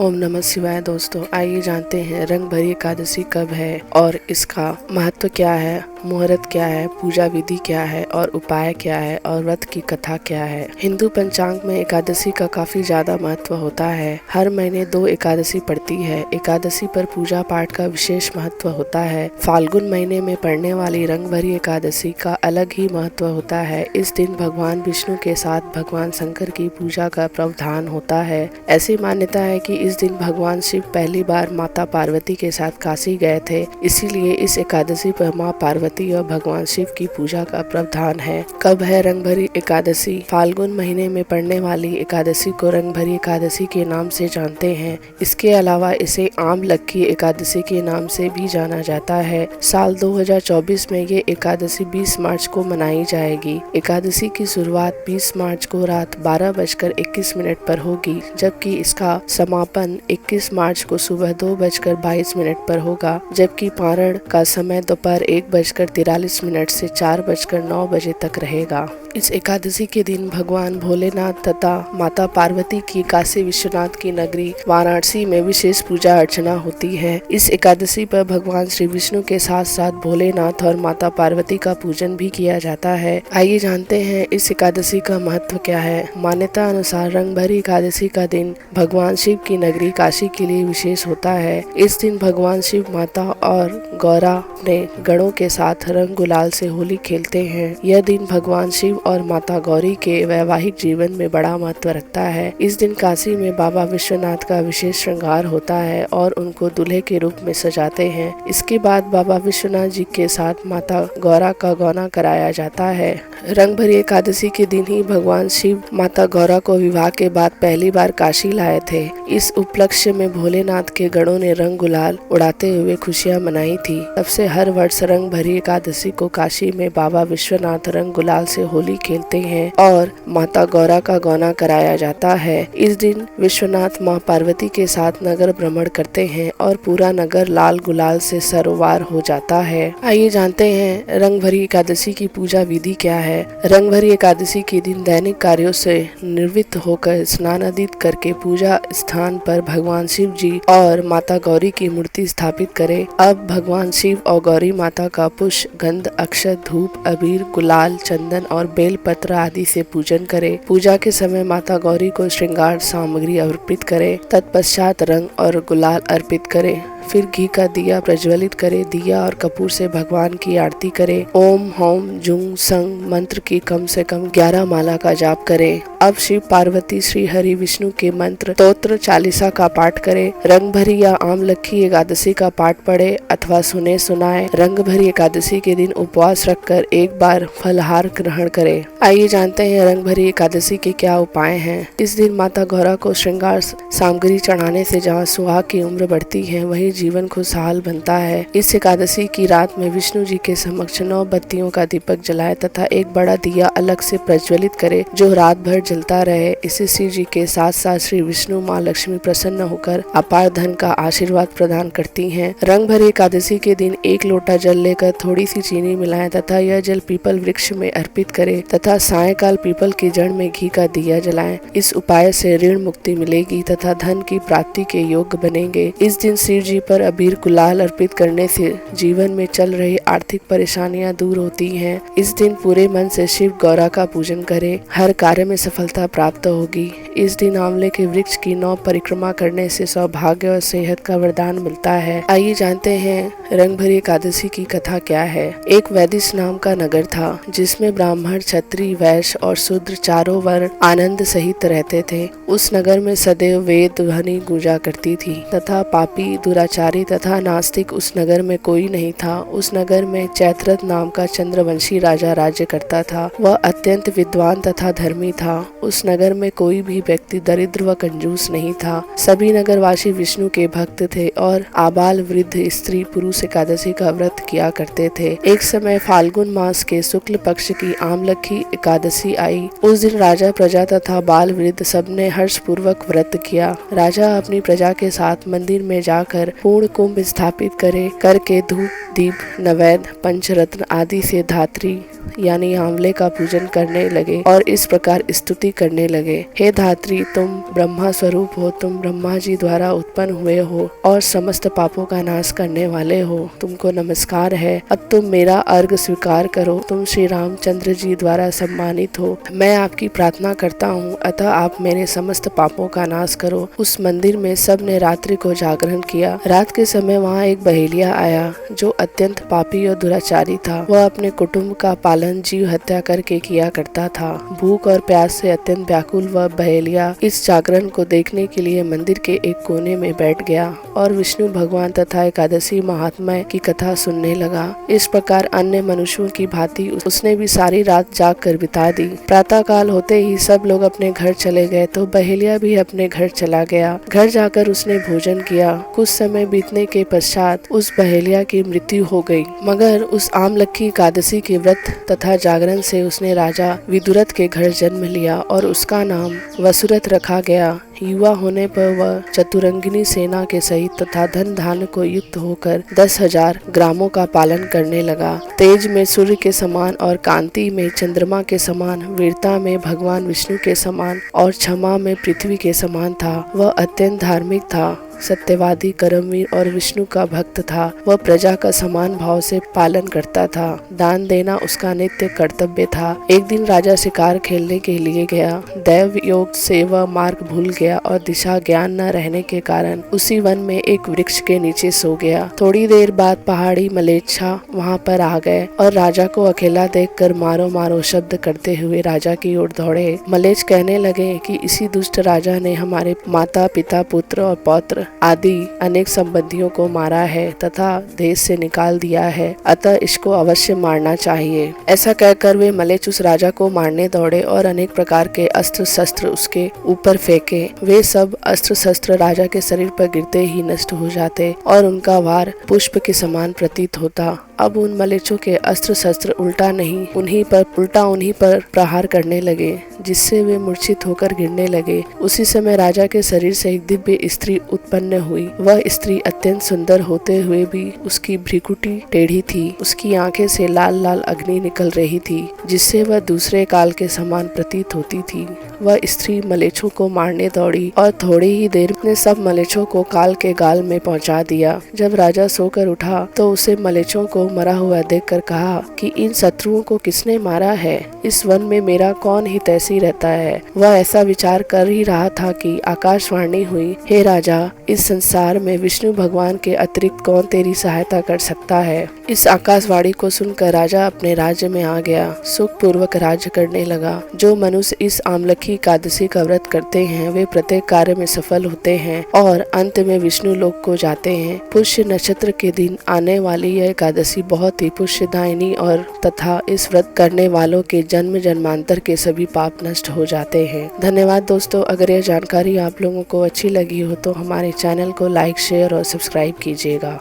ओम नमः शिवाय। दोस्तों आइए जानते हैं रंग भरी एकादशी कब है और इसका महत्व क्या है, मुहूर्त क्या है, पूजा विधि क्या है और उपाय क्या है और व्रत की कथा क्या है। हिंदू पंचांग में एकादशी का काफी ज्यादा महत्व होता है। हर महीने 2 एकादशी पड़ती है। एकादशी पर पूजा पाठ का विशेष महत्व होता है। फाल्गुन महीने में पड़ने वाली रंग भरी एकादशी का अलग ही महत्व होता है। इस दिन भगवान विष्णु के साथ भगवान शंकर की पूजा का प्रावधान होता है। ऐसी मान्यता है कि इस दिन भगवान शिव पहली बार माता पार्वती के साथ काशी गए थे, इसीलिए इस एकादशी पर माँ पार्वती और भगवान शिव की पूजा का प्रावधान है। कब है रंग भरी एकादशी? फाल्गुन महीने में पड़ने वाली एकादशी को रंग भरी एकादशी के नाम से जानते हैं। इसके अलावा इसे आम लक्की एकादशी के नाम से भी जाना जाता है। साल 2024 में ये एकादशी 20 मार्च को मनाई जाएगी। एकादशी की शुरुआत 20 मार्च को रात 12:21 पर होगी, जबकि इसका समापन 21 मार्च को सुबह 2:22 पर होगा, जबकि पारण का समय दोपहर 1:43 से 4:09 तक रहेगा। इस एकादशी के दिन भगवान भोलेनाथ तथा माता पार्वती की काशी विश्वनाथ की नगरी वाराणसी में विशेष पूजा अर्चना होती है। इस एकादशी पर भगवान श्री विष्णु के साथ साथ भोलेनाथ और माता पार्वती का पूजन भी किया जाता है। आइए जानते हैं इस एकादशी का महत्व क्या है। मान्यता अनुसार रंग भरी एकादशी का दिन भगवान शिव की नगरी काशी के लिए विशेष होता है। इस दिन भगवान शिव माता और गौरा ने गणों के साथ रंग गुलाल से होली खेलते हैं। यह दिन भगवान शिव और माता गौरी के वैवाहिक जीवन में बड़ा महत्व रखता है। इस दिन काशी में बाबा विश्वनाथ का विशेष श्रृंगार होता है और उनको दूल्हे के रूप में सजाते हैं। इसके बाद बाबा विश्वनाथ जी के साथ माता गौरा का गौना कराया जाता है। रंग भरी एकादशी के दिन ही भगवान शिव माता गौरा को विवाह के बाद पहली बार काशी लाए थे। इस उपलक्ष्य में भोलेनाथ के गणों ने रंग गुलाल उड़ाते हुए खुशियां मनाई थी। तब से हर वर्ष रंग भरी एकादशी को काशी में बाबा विश्वनाथ रंग गुलाल से होली खेलते हैं और माता गौरा का गौना कराया जाता है। इस दिन विश्वनाथ माँ पार्वती के साथ नगर भ्रमण करते हैं और पूरा नगर लाल गुलाल से सरोवार हो जाता है। आइए जानते हैं रंग भरी एकादशी की पूजा विधि क्या है। रंग भरी एकादशी के दिन दैनिक कार्यों से निवृत्त होकर स्नान आदि करके पूजा स्थान पर भगवान शिव जी और माता गौरी की मूर्ति स्थापित करें। अब भगवान शिव और गौरी माता का पुष्प, गंध, अक्षत, धूप, अबीर, गुलाल, चंदन और बेल पत्र आदि से पूजन करें। पूजा के समय माता गौरी को श्रृंगार सामग्री अर्पित करें। तत्पश्चात रंग और गुलाल अर्पित करें। फिर घी का दिया प्रज्वलित करें। दिया और कपूर से भगवान की आरती करें। ओम होम जुंग संग मंत्र की कम से कम 11 माला का जाप करें। अब शिव पार्वती श्री हरि विष्णु के मंत्र स्तोत्र चालीसा का पाठ करें। रंग भरी या आम लक्की एकादशी का पाठ पढ़े अथवा सुनाए। रंग भरी एकादशी के दिन उपवास रखकर एक बार फलहार ग्रहण करें। आइए जानते हैं रंग भरी एकादशी के क्या उपाय हैं। इस दिन माता गौरा को श्रृंगार सामग्री चढ़ाने से जहाँ सुहाग की उम्र बढ़ती है, वही जीवन खुशहाल बनता है। इस एकादशी की रात में विष्णु जी के समक्ष 9 बत्तियों का दीपक जलाए तथा एक बड़ा दिया अलग से प्रज्वलित करे जो रात भर जलता रहे। इससे शिव जी के साथ साथ श्री विष्णु माँ लक्ष्मी प्रसन्न होकर अपार धन का आशीर्वाद प्रदान करती हैं। रंग भरी एकादशी के दिन 1 लोटा जल लेकर थोड़ी सी चीनी मिलाएं तथा यह जल पीपल वृक्ष में अर्पित करें तथा सायंकाल पीपल की जड़ में घी का दिया जलाएं। इस उपाय से ऋण मुक्ति मिलेगी तथा धन की प्राप्ति के योग्य बनेंगे। इस दिन शिव जी पर अबीर गुलाल अर्पित करने से जीवन में चल रही आर्थिक परेशानियां दूर होती हैं। इस दिन पूरे मन से शिव गौरा का पूजन करें। हर कार्य में सफलता प्राप्त होगी। इस दिन आंवले के वृक्ष की 9 परिक्रमा करने से सौभाग्य और सेहत का वरदान मिलता है। आइए जानते हैं रंग भरी एकादशी की कथा क्या है। एक वैदिश नाम का नगर था जिसमें ब्राह्मण, क्षत्रिय, वैश्य और शूद्र चारों वर्ण आनंद सहित रहते थे। उस नगर में सदैव वेद ध्वनि गूंजा करती थी तथा पापी, दुराचारी तथा नास्तिक उस नगर में कोई नहीं था। उस नगर में चैत्रथ नाम का चंद्रवंशी राजा राज्य करता था। वह अत्यंत विद्वान तथा धर्मी था। उस नगर में कोई भी व्यक्ति दरिद्र व कंजूस नहीं था। सभी नगरवासी विष्णु के भक्त थे और आबाल वृद्ध स्त्री पुरुष एकादशी का व्रत किया करते थे। एक समय फाल्गुन मास के शुक्ल पक्ष की आमलकी एकादशी आई। उस दिन राजा, प्रजा तथा बाल वृद्ध सबने हर्ष पूर्वक व्रत किया। राजा अपनी प्रजा के साथ मंदिर में जाकर पूर्ण कुंभ स्थापित करके धूप, दीप, नैवेद्य, पंचरत्न आदि से धात्री यानी आंवले का पूजन करने लगे और इस प्रकार स्तुति करने लगे। हे धात्री, तुम ब्रह्मा स्वरूप हो, तुम ब्रह्मा जी द्वारा उत्पन्न हुए हो और समस्त पापों का नाश करने वाले हो। तुमको नमस्कार है। अब तुम मेरा अर्घ स्वीकार करो। तुम श्री रामचंद्र जी द्वारा सम्मानित हो। मैं आपकी प्रार्थना करता हूँ, अतः आप मेरे समस्त पापों का नाश करो। उस मंदिर में सब ने रात्रि को जागरण किया। रात के समय वहाँ एक बहेलिया आया जो अत्यंत पापी और दुराचारी था। वह अपने कुटुंब का पालन जीव हत्या करके किया करता था। भूख और प्यास से अत्यंत व्याकुल वह बहेलिया इस जागरण को देखने के लिए मंदिर के एक कोने में बैठ गया और विष्णु भगवान तथा एकादशी महात्म्य की कथा सुनने लगा। इस प्रकार अन्य मनुष्यों की भांति उसने भी सारी रात जाग कर बिता दी। प्रातः काल होते ही सब लोग अपने घर चले गए तो बहेलिया भी अपने घर चला गया। घर जाकर उसने भोजन किया। कुछ समय बीतने के पश्चात उस बहेलिया की मृत्यु हो गई। मगर उस आमलक्की एकादशी के व्रत तथा जागरण से उसने राजा विदुरथ के घर जन्म लिया और उसका नाम वसुरथ रखा गया। युवा होने पर वह चतुरंगिनी सेना के सहित तथा धन धान्य को युक्त होकर 10,000 ग्रामों का पालन करने लगा। तेज में सूर्य के समान और कांति में चंद्रमा के समान, वीरता में भगवान विष्णु के समान और क्षमा में पृथ्वी के समान था। वह अत्यंत धार्मिक था, सत्यवादी, कर्मवीर और विष्णु का भक्त था। वह प्रजा का समान भाव से पालन करता था। दान देना उसका नित्य कर्तव्य था। एक दिन राजा शिकार खेलने के लिए गया। दैव योग से वह मार्ग भूल गया और दिशा ज्ञान न रहने के कारण उसी वन में एक वृक्ष के नीचे सो गया। थोड़ी देर बाद पहाड़ी मलेच्छा वहाँ पर आ गए और राजा को अकेला देखकर मारो मारो शब्द करते हुए राजा की ओर दौड़े। मलेच्छ कहने लगे कि इसी दुष्ट राजा ने हमारे माता पिता, पुत्र और पौत्र आदि अनेक संबंधियों को मारा है तथा देश से निकाल दिया है, अतः इसको अवश्य मारना चाहिए। ऐसा कहकर वे मलेच्छ उस राजा को मारने दौड़े और अनेक प्रकार के अस्त्र शस्त्र उसके ऊपर फेंके। वे सब अस्त्र शस्त्र राजा के शरीर पर गिरते ही नष्ट हो जाते और उनका वार पुष्प के समान प्रतीत होता। अब उन मलेच्छों के अस्त्र शस्त्र उल्टा उन्हीं पर प्रहार करने लगे, जिससे वे मूर्छित होकर गिरने लगे। उसी समय राजा के शरीर से एक दिव्य स्त्री उत्पन्न हुई। वह स्त्री अत्यंत सुंदर होते हुए भी उसकी भ्रिकुटी टेढ़ी थी। उसकी आंखें से लाल लाल अग्नि निकल रही थी, जिससे वह दूसरे काल के समान प्रतीत होती थी। वह स्त्री मलेच्छों को मारने दौड़ी और थोड़ी ही देर में सब मलेच्छों को काल के गाल में पहुंचा दिया। जब राजा सोकर उठा तो उसे मलेच्छों को मरा हुआ देखकर कहा कि इन शत्रुओं को किसने मारा है? इस वन में मेरा कौन हितैषी रहता है? वह ऐसा विचार कर ही रहा था कि आकाशवाणी हुई, हे राजा, इस संसार में विष्णु भगवान के अतिरिक्त कौन तेरी सहायता कर सकता है? इस आकाशवाणी को सुनकर राजा अपने राज्य में आ गया। सुख पूर्वक राज्य करने लगा। जो मनुष्य इस आमलकी एकादशी का व्रत करते हैं वे प्रत्येक कार्य में सफल होते हैं और अंत में विष्णु लोक को जाते हैं। पुष्य नक्षत्र के दिन आने वाली यह एकादशी बहुत ही पुष्यदायिनी और तथा इस व्रत करने वालों के जन्म जन्मांतर के सभी पाप नष्ट हो जाते हैं। धन्यवाद दोस्तों। अगर यह जानकारी आप लोगों को अच्छी लगी हो तो हमारे चैनल को लाइक, शेयर और सब्सक्राइब कीजिएगा।